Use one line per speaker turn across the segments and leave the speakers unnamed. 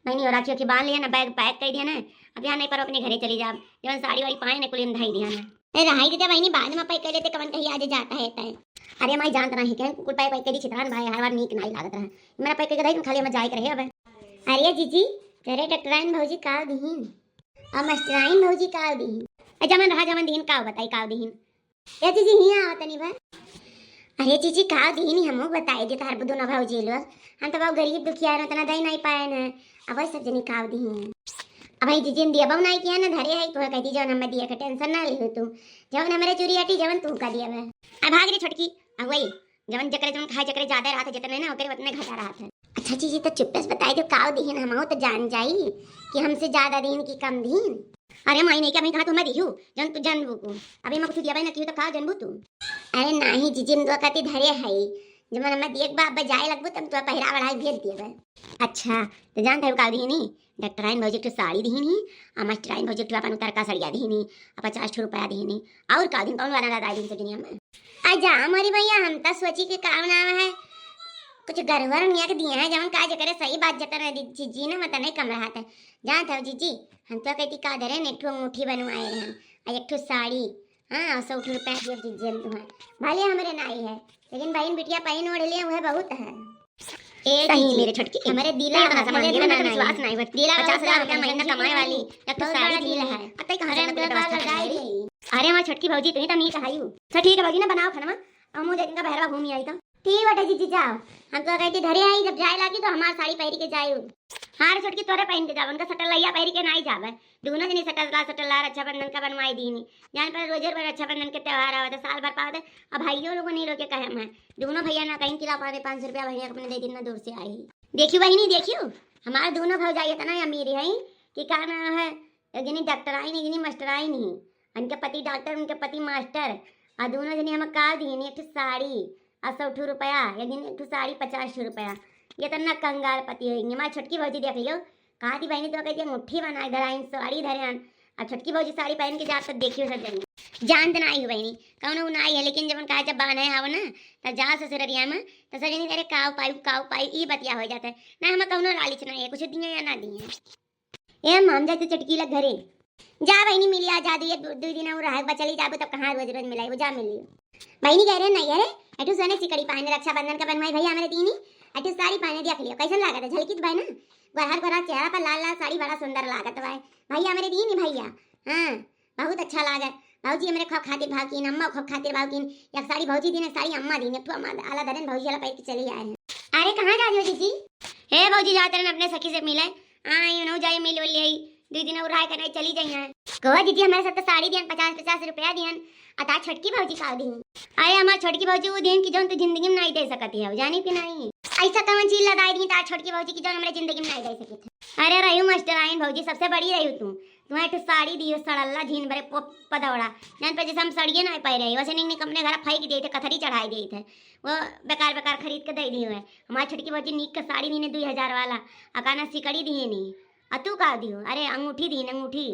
नहीं हो राखी बांध लिया ना, बैग पैक कर दिया ना, अब यहाँ नहीं पर अपने घरे चली जा, जब साड़ी वाड़ी पाए ना कुल धाई दिया ना। अरे रहाई देते भाई नहीं, बाद में पैक कर लेते, कवन कहीं आज जाता है तय। अरे मैं जानत नहीं क्या कुल पैक पैक करी छितरान भाई हर बार नीक नहीं लागत रहा, मेरा पैक कर दई खाली हम जाई करे अब। अरे जीजी करे डॉक्टराइन भौजी का दीहिन और मास्टराइन भौजी का दीहिन, जमन रहा जमन दीहिन का बताई का दीहिन। ए जीजी हिया आवत नहीं बा। अरे जीजी का दीहिन हमो बताई दे तार बुदो ना भौजी लो, हम तो बहुत गरीब दुखिया है तना दई नहीं पाए ना, अब सब जनी का दीहिन। अब भाई जीजी दिया बहु नहीं किया ना धरे है तो कहती जवन हम दिया का टेंशन ना ले तू, जवन हमारे चोरी हटी जवन तू का दिया मैं। अब भाग रे छोटकी अब वही जवन जकरे जवन खाए जकरे ज्यादा रहा था जितने ना ओकरे उतने घटा रहा था। अच्छा जीजी तो चुप्पे से बताई दो काव दीहिन हमो तो जान जाई कि हमसे ज्यादा दीन की कम दीन। अरे मैं नहीं क्या मैं कहा तो मैं दिहू जन तू जानबू को, अभी मैं कुछ दिया भाई ना क्यों तो का जानबू तू। अरे नहीं जीजी हम दो कति धरे है जब मैं देख बा बजाए लगबू तब तो पहरा बढ़ाई भेज दिए। अच्छा तो जान थे का दीनी डॉक्टराइन भौजी तो साड़ी दीनी और मास्टराइन भौजी तो अपन उतर का सड़िया दीनी और 50 रुपया दीनी और का दिन कौन वाला लगा दिन से दुनिया में। आजा हमारी भैया हम तो सोची के काम नाम है कुछ गरवर निया के दिए हैं जवन का करे सही बात जतर जीजी ने मत नहीं कम रहा था। जान था जीजी हम तो कहती का धरे ने ठो मुट्ठी बनवाए हैं और एक ठो साड़ी हाँ 100 रुपया दिए जीजी तुम्हारे भले हमारे नाई है लेकिन बहन बिटिया पहन ओढ़ लिए वह बहुत है। ए सही मेरे छोटकी हमारे दिला बना सामान दिला ना विश्वास नहीं बट दिला 50,000 रुपया महीना कमाए वाली एक तो साड़ी दिला है अब तक कहां से लगाई गई। अरे हमारी छोटकी भौजी तुही तो नहीं कहायू तो ठीक है भौजी ना बनाओ खाना और मुझे इनका बहरवा घूमी आई तो ठीक बटे जीजी जाओ हम तो कहती धरे आई जब जाए लागी तो हमार साड़ी पहन के जाए हार छोटकी तोरे पहन के जाओ उनका सटल लैया पहन के नहीं जावे दोनों जनी सटल लार रक्षाबंधन का बनवाई दीनी जान पर रोजे रोज रक्षाबंधन के त्योहार आवत साल भर पावत अब भाइयों लोगों नहीं लोग के कहे मैं दोनों भैया ना कहीं किला पावे 500 रुपया भैया अपने दे दिन दूर से आई देखियो बहनी देखियो हमारे दोनों भाव जाइए तना अमीर है कि का नाम है जनी डॉक्टर आई नहीं जनी मास्टर आई नहीं उनके पति डॉक्टर उनके पति मास्टर और दोनों जनी हम का दीनी एक साड़ी 100 रुपया या जनी एक साड़ी 50 रुपया ये तो ना कंगाल पति होंगे हमारी छोटकी भौजी देख लियो कहा थी बहनी तो कहती मुट्ठी बनाए धराइन साड़ी धरे और छोटकी भौजी साड़ी पहन के जा तब देखियो सब जनी जान तो आई हो बहनी कौन आई है लेकिन जब कहा जब बहन है आओ ना तब जा ससुरिया में तो सजनी तेरे काव पाई ई बतिया हो जाता है ना हम कौनो लालिच नहीं है कुछ दिए या ना दिए ए माम जाते चटकी लग घरे जा बहनी मिली आ जा दो दिन और रहा चली जाबो तब कहाँ रोज रोज मिलाई वो जा मिलियो बहनी कह रहे नहीं अरे एटू सोने सिकड़ी पहने रक्षाबंधन का बनवाई भैया हमारे दीनी एटू साड़ी पहने दिया लियो कैसन लागत है झलकी भाई ना गहर गहरा चेहरा पर लाल लाल साड़ी बड़ा सुंदर लागत भाई भैया हमारे दीनी भैया हाँ बहुत अच्छा लागत भौजी हमारे खब खातिर भाव की अम्मा खब खातिर भाव की एक साड़ी भौजी दी साड़ी अम्मा दी एक आला दरन भौजी वाला पैर के चले आए हैं। अरे कहाँ जा रही हो दीदी हे भौजी जाते हैं अपने सखी से मिले आई नो जाए मिल बोली आई 2 दिन और राय करने चली जाइए कहो दीदी हमारे साथ साड़ी दियन 50 रुपया दियन अता छोटकी भौजी का दी अरे हमार छोटकी भौजी वो दिन की जो तो जिंदगी में नहीं दे सकती है जानी कि नहीं ऐसा कौन चीज लगाई दी तार छोटकी भौजी की जो हमारे जिंदगी में नहीं दे सकी थी। अरे रही मास्टर आइन भौजी सबसे बड़ी रही तू तुम्हारे तो साड़ी दियो सड़ल्ला झीन भरे पदौड़ा जान पर जैसे हम सड़िए ना पाई रही वैसे नहीं अपने घर फेंक दिए थे कथरी चढ़ाई दिए थे वो बेकार खरीद के दे दिए है हमारी छोटकी भौजी नीक का साड़ी दी 2000 वाला अकाना सिकड़ी दिए नहीं और तू का दियो अरे अंगूठी दी अंगूठी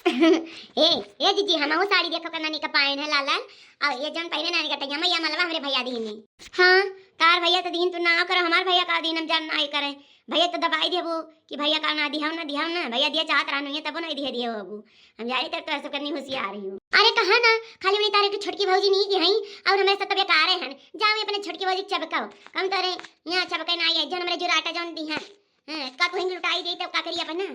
ए दीदी हम वो साड़ी देखो करना नहीं का पाइन है लाल और ये जन पहले नानी का टैया मैया मलवा हमारे भैया दी नहीं हाँ कार भैया तो दीन तू ना करो हमारे भैया का दीन हम जान नहीं करे भैया तो दबाई दे वो कि भैया का ना दिया ना भैया दिया चाहत रहा नहीं तब नहीं दिए वो हम जा रही तब तो ऐसा करनी होशियार रही हूँ। अरे कहा ना खाली मेरी तारे की छोटकी भौजी नहीं की हई और हमें सब तबियत आ रहे हैं जा मैं अपने छोटकी भौजी चबकाओ कम करे यहाँ चबके ना आई जन हमारे जुराटा जौन दी है का कोई लुटाई दे तब का करिए अपन ना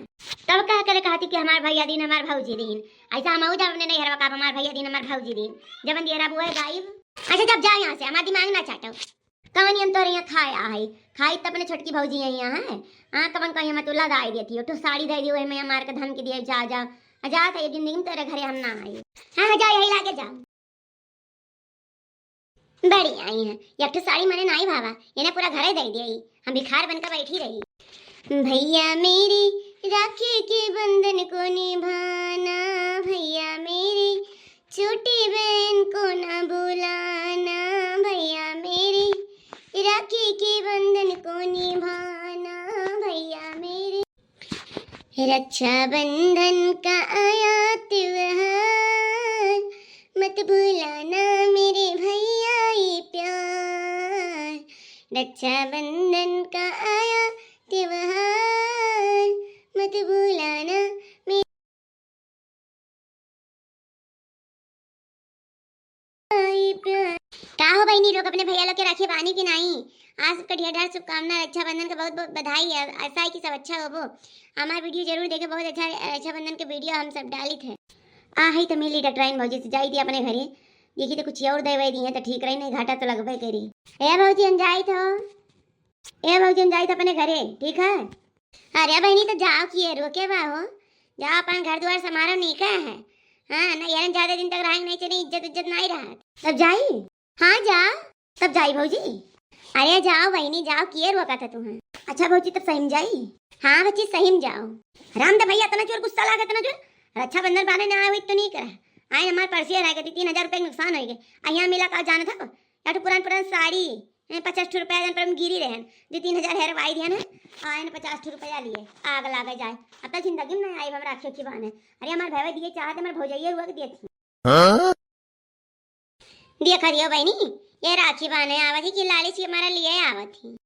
तब कह करे कहती कि हमार भैया दिन हमार भौजी दिन ऐसा हम जब अपने नहीं हरवा का हमार भैया दिन हमार भौजी दिन जब दिया बुआ गायब। अच्छा जब जाओ यहाँ से हमारा दिमाग ना चाटो कवन हम तो यहाँ खाया है खाई तब अपने छोटकी भौजी यहाँ है हाँ कवन कहीं मैं तो लगा देती तो साड़ी दे दियो मैं मार के धन के दिए जा जा था ये जिंदगी में तेरे घरे हम ना आए हाँ जा यही लाके जाओ बड़ी आई है एक तो साड़ी मैंने नहीं भावा ये पूरा घर दे दिया हम भिखार बनकर बैठी रही। भैया मेरी राखी के बंधन को निभाना भैया मेरी छोटी बहन को ना बुलाना भैया मेरी राखी के बंधन को निभाना भैया मेरी रक्षा बंधन का आया त्योहार मत भूलाना मेरे भैया ये प्यार रक्षा बंधन का आया त्योहार बहनी लोग अपने भैया लोग के राखी बानी की नहीं। आज सबका ढेर ढेर शुभकामना, रक्षाबंधन का बहुत बहुत बधाई है। ऐसा है कि सब अच्छा हो। वो हमारा वीडियो जरूर देखे, बहुत अच्छा रक्षाबंधन के वीडियो हम सब डाली थे। आ ही तो मिली डटराइन भौजी से जाई थी अपने घरे, देखी तो कुछ और देवे दी है तो ठीक रही, नहीं घाटा तो लगभग करी। ए भौजी हम जाई तो, ए भौजी हम जाई तो अपने घरे, ठीक है। अरे बहनी तो जाओ किए रोके बा हो, जाओ अपन घर द्वार समारो नहीं का है। हाँ ना यार, ज्यादा दिन तक रहेंगे नहीं, चले इज्जत इज्जत नहीं रहा तब जाई। हाँ जा तब जाई भौजी। अरे जाओ बहनी जाओ, किए रोका था तुम्हें। अच्छा भौजी तब सही में जाई। हाँ बच्ची सही में जाओ। राम दे भैया तना चोर गुस्सा लागे, तना चोर रक्षाबंधन बाने ना आए तो नहीं करा आए, हमारे परसिया रह गई 3,000 रुपये नुकसान हो गए। यहाँ मिला का जाना था या तो पुरान पुरान साड़ी 50 रुपया जन पर गिरी रहन, जो 3,000 हेरवाई दिया ना, आए 50 रुपया लिए आग लागे जाए। अब तक जिंदगी में नहीं आई हम राखियों की बाने। अरे हमारे भाई दिए चाहते हमारे भौजाइए हुआ के दिए दिया खरियो बहनी, ये राखी बाने आवत ही कि लाली सी हमारा लिए आवत ही।